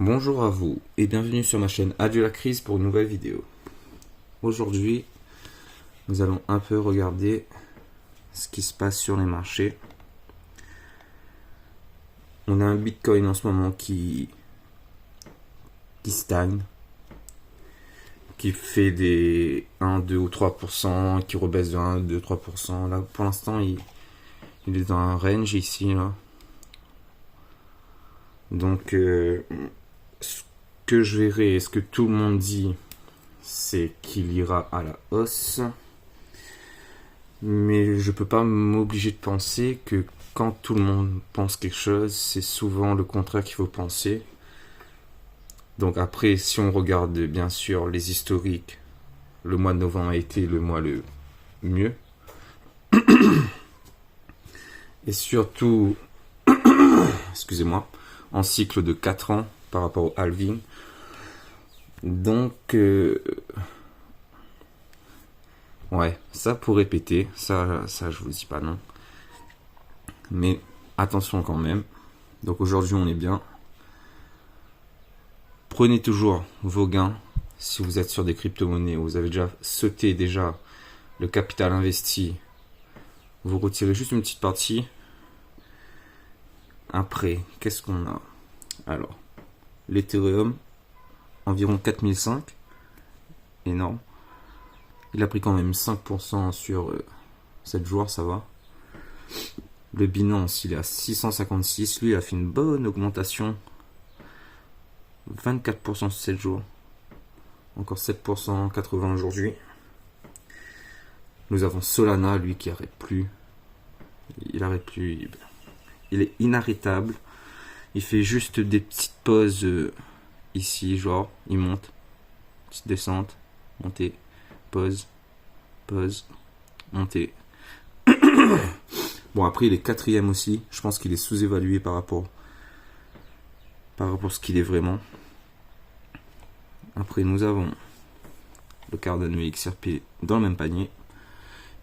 Bonjour à vous et bienvenue sur ma chaîne Adieu la crise pour une nouvelle vidéo. Aujourd'hui, nous allons un peu regarder ce qui se passe sur les marchés. On a un Bitcoin en ce moment qui stagne, qui fait des 1, 2 ou 3%, qui rebaisse de 1, 2, 3%. Là, pour l'instant, il est dans un range ici, là. Donc, ce que je verrai, ce que tout le monde dit, c'est qu'il ira à la hausse. Mais je peux pas m'obliger de penser que quand tout le monde pense quelque chose, c'est souvent le contraire qu'il faut penser. Donc après, si on regarde bien sûr les historiques, le mois de novembre a été le mois le mieux. Et surtout, excusez-moi, en cycle de 4 ans par rapport au halving. Donc, ouais, ça pour répéter, ça je vous dis pas non. Mais attention quand même. Donc aujourd'hui on est bien. Prenez toujours vos gains si vous êtes sur des crypto-monnaies, vous avez déjà sauté le capital investi. Vous retirez juste une petite partie. Après, qu'est-ce qu'on a? Alors, l'Ethereum, environ 4005. Énorme. Il a pris quand même 5% sur 7 jours, ça va. Le Binance, il est à 656. Lui, il a fait une bonne augmentation. 24% sur 7 jours. Encore 7% 80 aujourd'hui. Nous avons Solana, lui, qui arrête plus. Il arrête plus. Il est inarrêtable. Il fait juste des petites pauses ici, genre, il monte. Petite descente. Montée. Pause. Pause. Montée. Bon, après, il est quatrième aussi. Je pense qu'il est sous-évalué par rapport à ce qu'il est vraiment. Après, nous avons le Cardano XRP dans le même panier.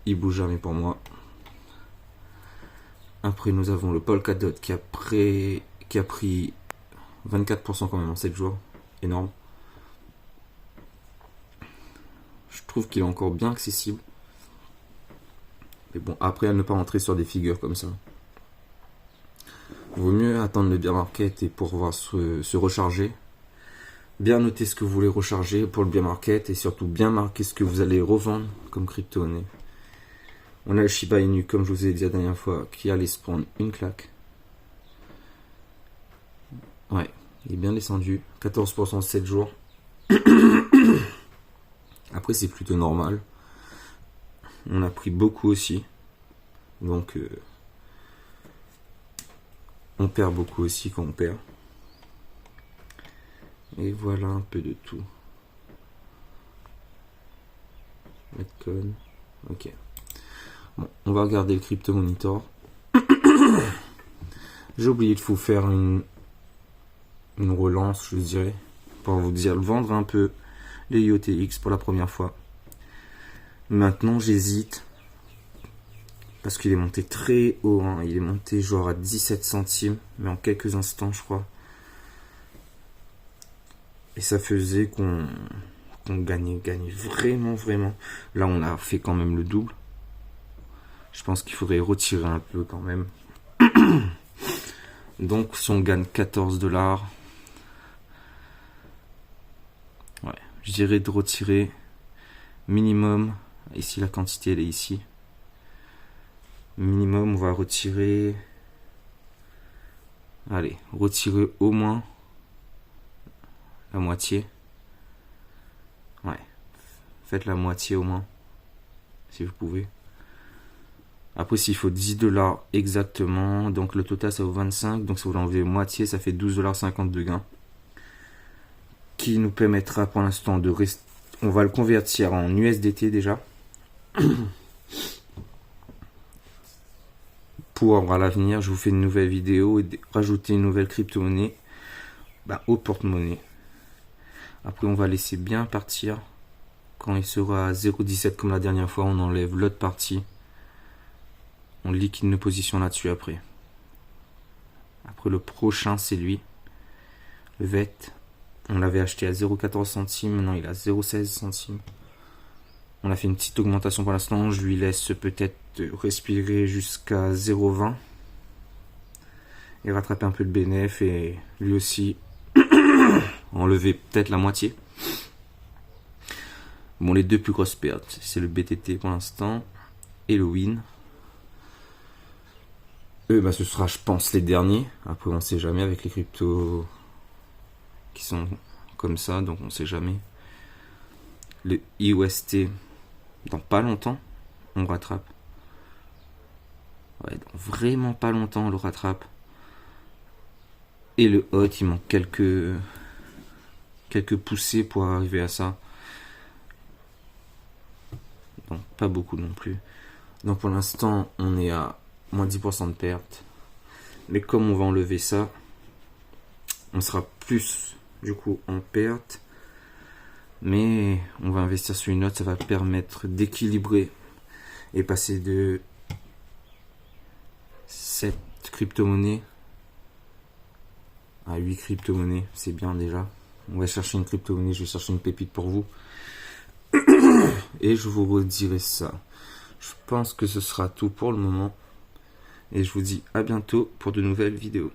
Il bouge jamais pour moi. Après, nous avons le Polkadot qui a pris 24% quand même en 7 jours. Énorme. Je trouve qu'il est encore bien accessible. Mais bon, après, à ne pas rentrer sur des figures comme ça. Vaut mieux attendre le bear market et pour pouvoir se recharger. Bien noter ce que vous voulez recharger pour le bear market et surtout bien marquer ce que vous allez revendre comme crypto-monnaie. On a le Shiba Inu, comme je vous ai dit la dernière fois, qui allait se prendre une claque. Ouais, il est bien descendu. 14% 7 jours. Après, c'est plutôt normal. On a pris beaucoup aussi. Donc, on perd beaucoup aussi quand on perd. Et voilà un peu de tout. Bitcoin. Ok. Bon, on va regarder le Crypto Monitor. J'ai oublié de vous faire une relance, je dirais, pour vous dire, vendre un peu les IOTX pour la première fois. Maintenant, j'hésite. Parce qu'il est monté très haut. Hein. Il est monté genre à 17 centimes. Mais en quelques instants, je crois. Et ça faisait qu'on gagnait vraiment. Là, on a fait quand même le double. Je pense qu'il faudrait retirer un peu quand même. Donc, si on gagne 14 $, ouais, je dirais de retirer minimum. Ici, la quantité, elle est ici. Minimum, on va retirer. Allez, retirer au moins la moitié. Ouais, faites la moitié au moins, si vous pouvez. Après, s'il faut 10 $ exactement, donc le total ça vaut 25, donc si vous l'enlevez moitié, ça fait 12,50 $ de gain. Qui nous permettra pour l'instant de rester. On va le convertir en USDT déjà. Pour à l'avenir, je vous fais une nouvelle vidéo et rajouter une nouvelle crypto-monnaie au porte-monnaie. Après, on va laisser bien partir. Quand il sera à 0,17 comme la dernière fois, on enlève l'autre partie. On liquide nos positions là-dessus après. Après, le prochain, c'est lui. Le VET, on l'avait acheté à 0,14 centimes, maintenant il est à 0,16 centimes. On a fait une petite augmentation pour l'instant, je lui laisse peut-être respirer jusqu'à 0,20 et rattraper un peu le bénéf et lui aussi enlever peut-être la moitié. Bon, les deux plus grosses pertes, c'est le BTT pour l'instant et le WIN. Eux, ce sera, je pense, les derniers. Après, on sait jamais avec les cryptos qui sont comme ça, donc on sait jamais. Le IUST, dans pas longtemps, on rattrape. Ouais, dans vraiment pas longtemps, on le rattrape. Et le HOT, il manque quelques poussées pour arriver à ça. Donc, pas beaucoup non plus. Donc, pour l'instant, on est à moins 10% de perte. Mais comme on va enlever ça, on sera plus, du coup, en perte. Mais on va investir sur une note, ça va permettre d'équilibrer et passer de 7 crypto-monnaies à 8 crypto-monnaies. C'est bien déjà. On va chercher une crypto-monnaie, je vais chercher une pépite pour vous. Et je vous redirai ça. Je pense que ce sera tout pour le moment. Et je vous dis à bientôt pour de nouvelles vidéos.